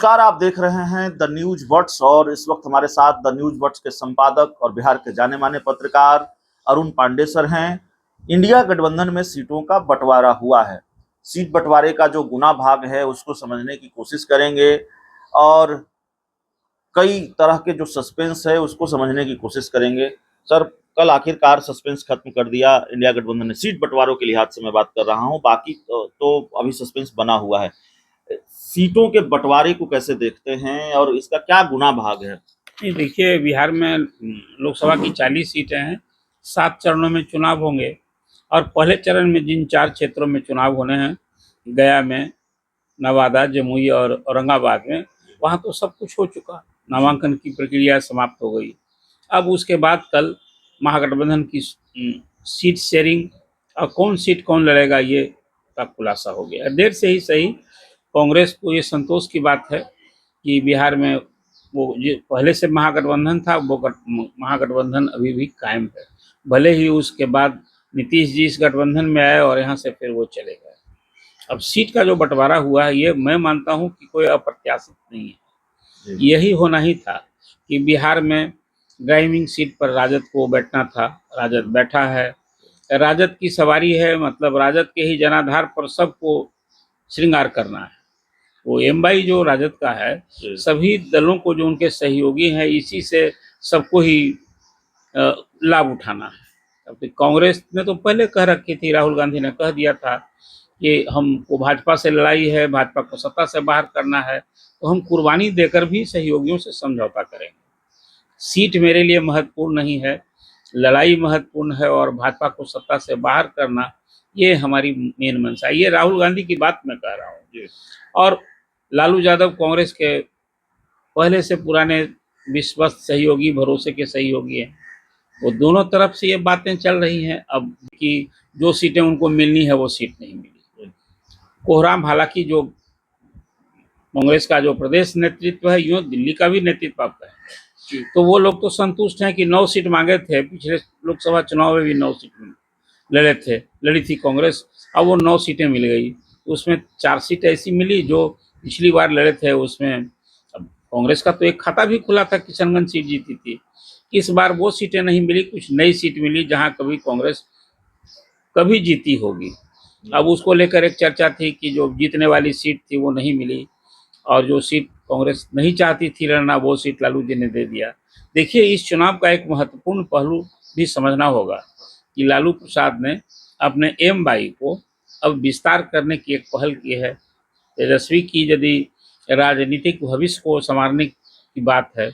नमस्कार, आप देख रहे हैं द न्यूज बट्स और इस वक्त हमारे साथ द न्यूज बट्स के संपादक और बिहार के जाने माने पत्रकार अरुण पांडे सर हैं। इंडिया गठबंधन में सीटों का बंटवारा हुआ है। सीट बंटवारे का जो गुना भाग है उसको समझने की कोशिश करेंगे और कई तरह के जो सस्पेंस है उसको समझने की कोशिश करेंगे। सर, कल आखिरकार सस्पेंस खत्म कर दिया इंडिया गठबंधन ने, सीट बंटवारों के लिहाज से मैं बात कर रहा हूँ, बाकी तो अभी सस्पेंस बना हुआ है। सीटों के बंटवारे को कैसे देखते हैं और इसका क्या गुना भाग है? नहीं, देखिए, बिहार में लोकसभा की 40 सीटें हैं। 7 चरणों में चुनाव होंगे और पहले चरण में जिन 4 क्षेत्रों में चुनाव होने हैं, गया में, नवादा, जमुई और औरंगाबाद में, वहाँ तो सब कुछ हो चुका। नामांकन की प्रक्रिया समाप्त हो गई। अब उसके बाद कल महागठबंधन की सीट शेयरिंग और कौन सीट कौन लड़ेगा ये का खुलासा हो गया। देर से ही सही, कांग्रेस को ये संतोष की बात है कि बिहार में वो जो पहले से महागठबंधन था वो महागठबंधन अभी भी कायम है। भले ही उसके बाद नीतीश जी इस गठबंधन में आए और यहाँ से फिर वो चले गए। अब सीट का जो बंटवारा हुआ है ये मैं मानता हूँ कि कोई अप्रत्याशित नहीं है। यही होना ही था कि बिहार में ड्राइविंग सीट पर राजद को बैठना था। राजद बैठा है, राजद की सवारी है, मतलब राजद के ही जनाधार पर सबको श्रृंगार करना है। वो एमवाई जो राजद का है, सभी दलों को जो उनके सहयोगी हैं इसी से सबको ही लाभ उठाना है। अब कांग्रेस ने तो पहले कह रखी थी, राहुल गांधी ने कह दिया था कि हमको भाजपा से लड़ाई है, भाजपा को सत्ता से बाहर करना है, तो हम कुर्बानी देकर भी सहयोगियों से समझौता करेंगे। सीट मेरे लिए महत्वपूर्ण नहीं है, लड़ाई महत्वपूर्ण है और भाजपा को सत्ता से बाहर करना ये हमारी मेन मंशा है। ये राहुल गांधी की बात मैं कह रहा हूँ। और लालू यादव कांग्रेस के पहले से पुराने विश्वस्त सहयोगी, भरोसे के सहयोगी हैं। वो दोनों तरफ से ये बातें चल रही हैं अब कि जो सीटें उनको मिलनी है वो सीट नहीं मिली। कोहराम, हालांकि जो कांग्रेस का जो प्रदेश नेतृत्व है, यूँ दिल्ली का भी नेतृत्व आपका है, तो वो लोग तो संतुष्ट हैं कि 9 सीट मांगे थे। पिछले लोकसभा चुनाव में भी 9 सीट लड़ी थी कांग्रेस। अब वो 9 सीटें मिल गई। उसमें 4 सीट ऐसी मिली जो पिछली बार लड़े थे उसमें। अब कांग्रेस का तो एक खाता भी खुला था, किशनगंज सीट जीती थी। इस बार वो सीटें नहीं मिली, कुछ नई सीट मिली जहां कभी कांग्रेस कभी जीती होगी। अब उसको लेकर एक चर्चा थी कि जो जीतने वाली सीट थी वो नहीं मिली और जो सीट कांग्रेस नहीं चाहती थी लड़ना वो सीट लालू जी ने दे दिया। देखिए, इस चुनाव का एक महत्वपूर्ण पहलू भी समझना होगा कि लालू प्रसाद ने अपने एमवाई को अब विस्तार करने की एक पहल की है। तेजस्वी की यदि राजनीतिक भविष्य को संवारने की बात है,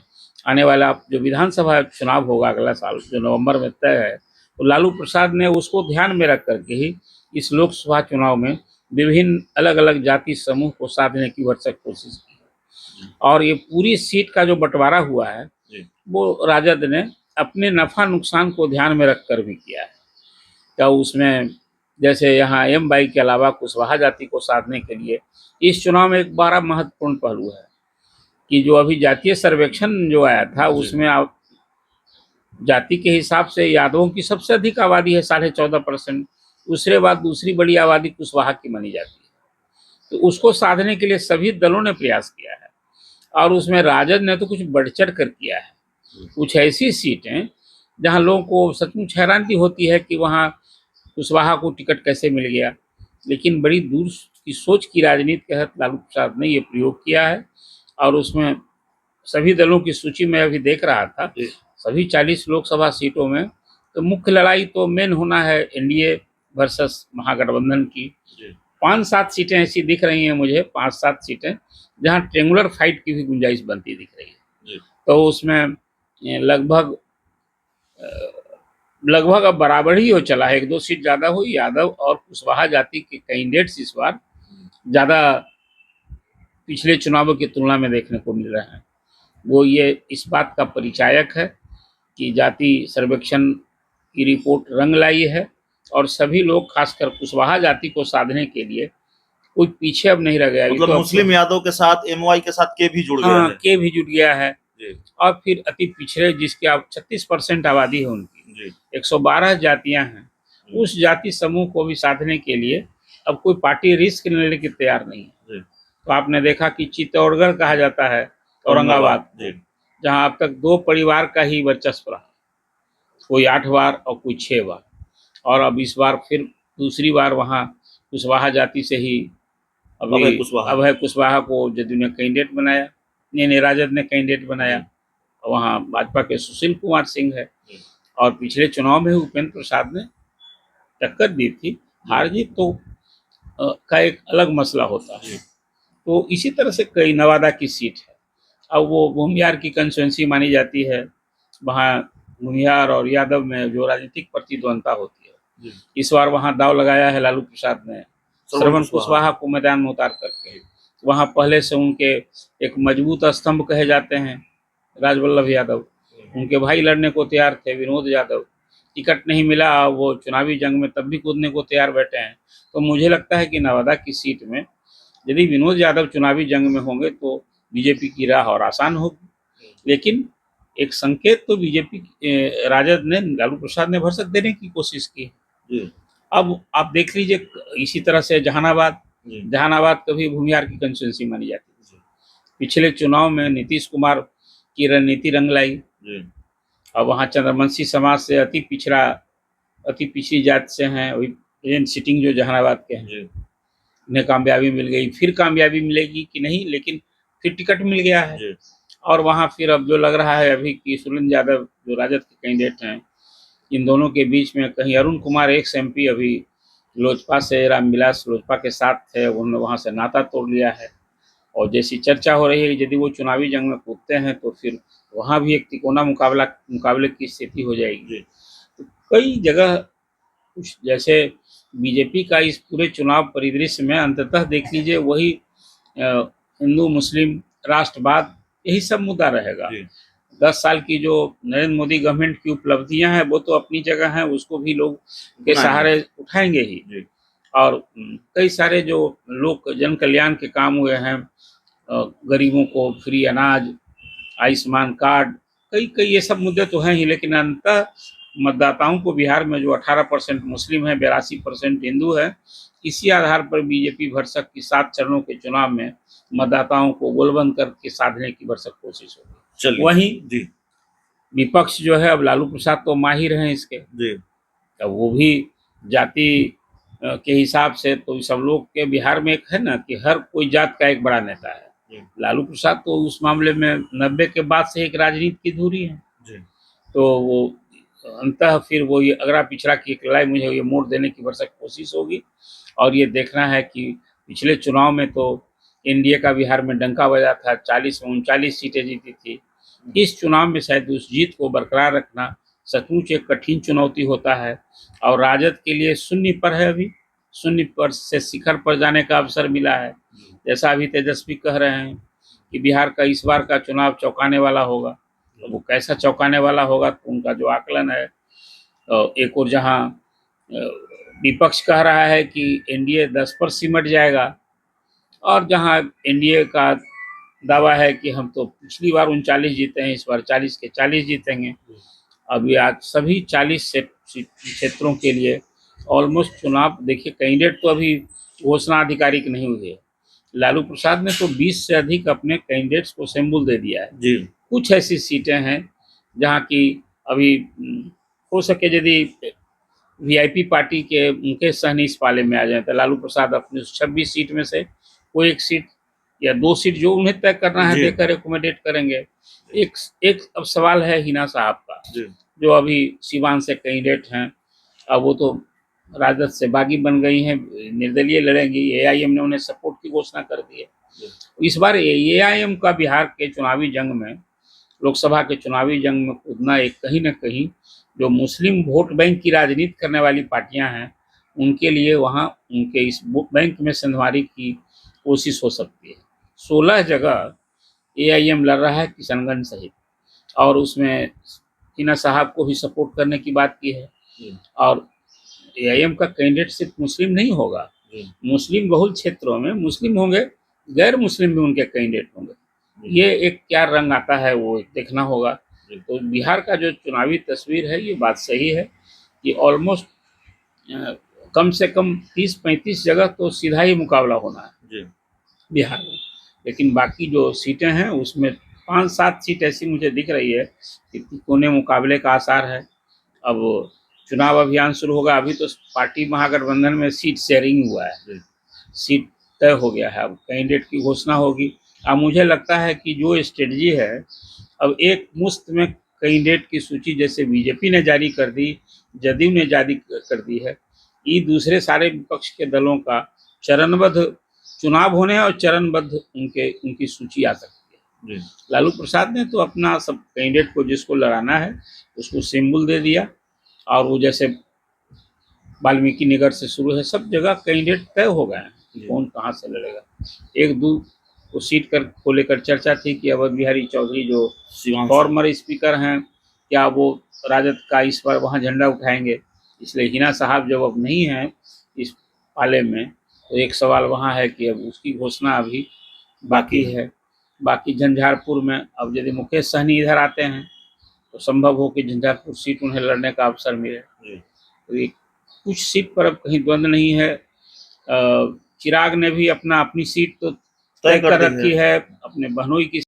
आने वाला जो विधानसभा चुनाव होगा अगला साल जो नवंबर में तय है, तो लालू प्रसाद ने उसको ध्यान में रख करके ही इस लोकसभा चुनाव में विभिन्न अलग अलग जाति समूह को साधने की भरसक कोशिश की। और ये पूरी सीट का जो बंटवारा हुआ है वो राजद ने अपने नफा नुकसान को ध्यान में रख कर भी किया है। क्या उसमें जैसे यहाँ एमवाई के अलावा कुशवाहा जाति को साधने के लिए इस चुनाव में एक बड़ा महत्वपूर्ण पहलू है कि जो अभी जातीय सर्वेक्षण जो आया था उसमें जाति के हिसाब से यादवों की सबसे अधिक आबादी है, 14.5%। दूसरे बाद दूसरी बड़ी आबादी कुशवाहा की मानी जाती है। तो उसको साधने के लिए सभी दलों ने प्रयास किया है और उसमें राजद ने तो कुछ बढ़ चढ़ कर किया है। कुछ ऐसी सीटें जहां लोगों को सचमुच हैरानी होती है कि वहां कुशवाहा को टिकट कैसे मिल गया, लेकिन बड़ी दूर की सोच की राजनीति के तहत लालू प्रसाद ने ये प्रयोग किया है। और उसमें सभी दलों की सूची में अभी देख रहा था, सभी 40 लोकसभा सीटों में तो मुख्य लड़ाई तो मेन होना है एनडीए वर्सेस महागठबंधन की। 5-7 सीटें ऐसी दिख रही हैं मुझे, 5-7 सीटें जहां ट्रेंगुलर फाइट की भी गुंजाइश बनती दिख रही है। तो उसमें लगभग अब बराबर ही हो चला है, 1-2 सीट ज्यादा हुई। यादव और कुशवाहा जाति के कैंडिडेट्स इस बार ज्यादा पिछले चुनावों की तुलना में देखने को मिल रहे हैं। वो ये इस बात का परिचायक है कि जाति सर्वेक्षण की रिपोर्ट रंग लाई है और सभी लोग खासकर कुशवाहा जाति को साधने के लिए कोई पीछे अब नहीं रह गया। मतलब तो मुस्लिम यादव के साथ एमवाई के साथ के भी जुड़ गया है। के भी जुड़ गया है। और फिर अति पिछड़े जिसके अब 36% आबादी है उनकी, 112 जातियां हैं, उस जाति समूह को भी साधने के लिए अब कोई पार्टी रिस्क लेने के तैयार नहीं है। तो आपने देखा कि चित्तौड़गढ़ कहा जाता है औरंगाबाद, जी जहां अब तक 2 परिवार का ही वर्चस्व रहा, कोई 8 बार और कोई 6 बार, और अब इस बार फिर दूसरी बार वहां कुशवाहा जाति से ही अभी अभय कुशवाहा को जदयू ने कैंडिडेट बनाया, नहीं राजद ने कैंडिडेट बनाया। वहाँ भाजपा के सुशील कुमार सिंह है, और पिछले चुनाव में उपेंद्र प्रसाद ने टक्कर दी थी। हार जीत तो का एक अलग मसला होता है। तो इसी तरह से कई नवादा की सीट है, अब वो भूमिहार की कंस्टिट्यूंसी मानी जाती है। वहाँ भूमिहार और यादव में जो राजनीतिक प्रतिद्वंदता होती है, इस बार वहाँ दाव लगाया है लालू प्रसाद ने श्रवण कुशवाहा को मैदान में उतार करके। वहाँ पहले से उनके एक मजबूत स्तंभ कहे जाते हैं राजवल्लभ यादव, उनके भाई लड़ने को तैयार थे विनोद यादव, टिकट नहीं मिला, वो चुनावी जंग में तब भी कूदने को तैयार बैठे हैं। तो मुझे लगता है कि नवादा की सीट में यदि विनोद यादव चुनावी जंग में होंगे तो बीजेपी की राह और आसान होगी। लेकिन एक संकेत तो बीजेपी राजद ने लालू प्रसाद ने भरसक देने की कोशिश की। अब आप देख लीजिए इसी तरह से जहानाबाद कभी भूमिहार की कंस्टिट्यूंसी मानी जाती थी। पिछले चुनाव में नीतीश कुमार की रणनीति रंग लाई, और वहाँ चंद्रवंशी समाज से अति पिछड़ी जात से हैं, वही सिटिंग जो जहानाबाद के हैं, उन्हें कामयाबी मिल गई, फिर कामयाबी मिलेगी कि नहीं, लेकिन फिर टिकट मिल गया है। और वहाँ फिर अब जो लग रहा है अभी कि सुरेंद्र यादव जो राजद के कैंडिडेट हैं, इन दोनों के बीच में कहीं अरुण कुमार एक्स MP अभी लोजपा से रामविलास लोजपा के साथ है, उन्होंने वहाँ से नाता तोड़ लिया है, और जैसी चर्चा हो रही है यदि वो चुनावी जंग में कूदते हैं तो फिर वहाँ भी एक तिकोना मुकाबले की स्थिति हो जाएगी। तो कई जगह कुछ जैसे बीजेपी का इस पूरे चुनाव परिदृश्य में अंततः देख लीजिए वही हिंदू मुस्लिम राष्ट्रवाद यही सब मुद्दा रहेगा। 10 साल की जो नरेंद्र मोदी गवर्नमेंट की उपलब्धियां हैं वो तो अपनी जगह हैं, उसको भी लोग के सहारे उठाएंगे ही। और कई सारे जो लोग जन कल्याण के काम हुए हैं, गरीबों को फ्री अनाज, आयुष्मान कार्ड, कई ये सब मुद्दे तो हैं ही, लेकिन अंततः मतदाताओं को बिहार में जो 18% मुस्लिम है, 82% हिंदू है, इसी आधार पर बीजेपी भरसक की 7 चरणों के चुनाव में मतदाताओं को गोलबंद करके साधने की भरसक कोशिश होगी। वहीं विपक्ष जो है, अब लालू प्रसाद तो माहिर हैं इसके, तो वो भी जाति के हिसाब से तो सब लोग के बिहार में एक है ना कि हर कोई जात का एक बड़ा नेता है। लालू प्रसाद तो उस मामले में 90 के बाद से एक राजनीति की धुरी है, तो वो अंततः फिर वो ये अगरा पिछड़ा की एक लड़ाई मुझे ये मोड़ देने की भरसक कोशिश होगी। और ये देखना है कि पिछले चुनाव में तो एनडीए का बिहार में डंका बजा था, 40 में 39 सीटें जीती थी। इस चुनाव में शायद उस जीत को बरकरार रखना सचमुच एक कठिन चुनौती होता है, और राजद के लिए शून्य पर है, अभी शून्य पर से शिखर पर जाने का अवसर मिला है। जैसा अभी तेजस्वी कह रहे हैं कि बिहार का इस बार का चुनाव चौंकाने वाला होगा, तो वो कैसा चौंकाने वाला होगा, तो उनका जो आकलन है, एक और जहां विपक्ष कह रहा है कि एनडीए 10 पर सिमट जाएगा, और जहां एनडीए का दावा है कि हम तो पिछली बार 39 जीते हैं, इस बार 40 के 40 जीतेंगे। अभी आज सभी 40 क्षेत्रों के लिए ऑलमोस्ट चुनाव देखिए, कैंडिडेट तो अभी घोषणा आधिकारिक नहीं हुई है। लालू प्रसाद ने तो 20 से अधिक अपने कैंडिडेट्स को शम्बुल दे दिया है। कुछ ऐसी सीटें हैं जहां की अभी हो सके यदि वीआईपी पार्टी के उनके सहनी इस पाले में आ जाए तो लालू प्रसाद अपनी 26 सीट में से कोई एक सीट या 2 सीट जो उन्हें तय करना है देकर एकोमोडेट करेंगे। एक अब सवाल है हिना साहब का, जो अभी सिवान से कैंडिडेट हैं, अब वो तो राजद से बागी बन गई हैं, निर्दलीय लड़ेंगी, एआईएम ने उन्हें सपोर्ट की घोषणा कर दी है। इस बार एआईएम का बिहार के चुनावी जंग में, लोकसभा के चुनावी जंग में कूदना एक कहीं ना कहीं जो मुस्लिम वोट बैंक की राजनीति करने वाली पार्टियां हैं उनके लिए वहां उनके इस वोट बैंक में संधवारी की कोशिश हो सकती है। 16 जगह एआईएम लड़ रहा है किशनगंज सहित, और उसमें हिना साहब को भी सपोर्ट करने की बात की है। और एआईएम का कैंडिडेट सिर्फ मुस्लिम नहीं होगा, मुस्लिम बहुल क्षेत्रों में मुस्लिम होंगे, गैर मुस्लिम भी उनके कैंडिडेट होंगे। ये एक क्या रंग आता है वो देखना होगा। तो बिहार का जो चुनावी तस्वीर है, ये बात सही है कि ऑलमोस्ट कम से कम 30-35 जगह तो सीधा ही मुकाबला होना है। बिहार में। लेकिन बाकी जो सीटें हैं उसमें 5-7 सीट ऐसी मुझे दिख रही है कि कोने मुकाबले का आसार है। अब चुनाव अभियान शुरू होगा, अभी तो पार्टी महागठबंधन में सीट शेयरिंग हुआ है, सीट तय हो गया है, अब कैंडिडेट की घोषणा होगी। अब मुझे लगता है कि जो स्ट्रेटजी है, अब एक मुश्त में कैंडिडेट की सूची जैसे बीजेपी ने जारी कर दी, जदयू ने जारी कर दी है, ये दूसरे सारे विपक्ष के दलों का चरणबद्ध चुनाव होने और चरणबद्ध उनकी सूची आ सकती है। लालू प्रसाद ने तो अपना सब कैंडिडेट को जिसको लड़ाना है उसको सिंबल दे दिया, और वो जैसे वाल्मीकि नगर से शुरू है, सब जगह कैंडिडेट तय हो गए हैं कौन कहाँ से लड़ेगा। एक दो को सीट को लेकर चर्चा थी कि अवध बिहारी चौधरी जो फॉर्मर स्पीकर हैं, क्या वो राजद का इस बार वहाँ झंडा उठाएंगे, इसलिए हिना साहब जब अब नहीं हैं इस पाले में, तो एक सवाल वहाँ है कि अब उसकी घोषणा अभी बाकी है। बाकी झंझारपुर में अब यदि मुकेश सहनी इधर आते हैं तो संभव हो कि झंझारपुर सीट उन्हें लड़ने का अवसर मिले। तो ये कुछ सीट पर अब कहीं द्वंद्व नहीं है। चिराग ने भी अपनी सीट तो तय कर रखी है, अपने बहनोई की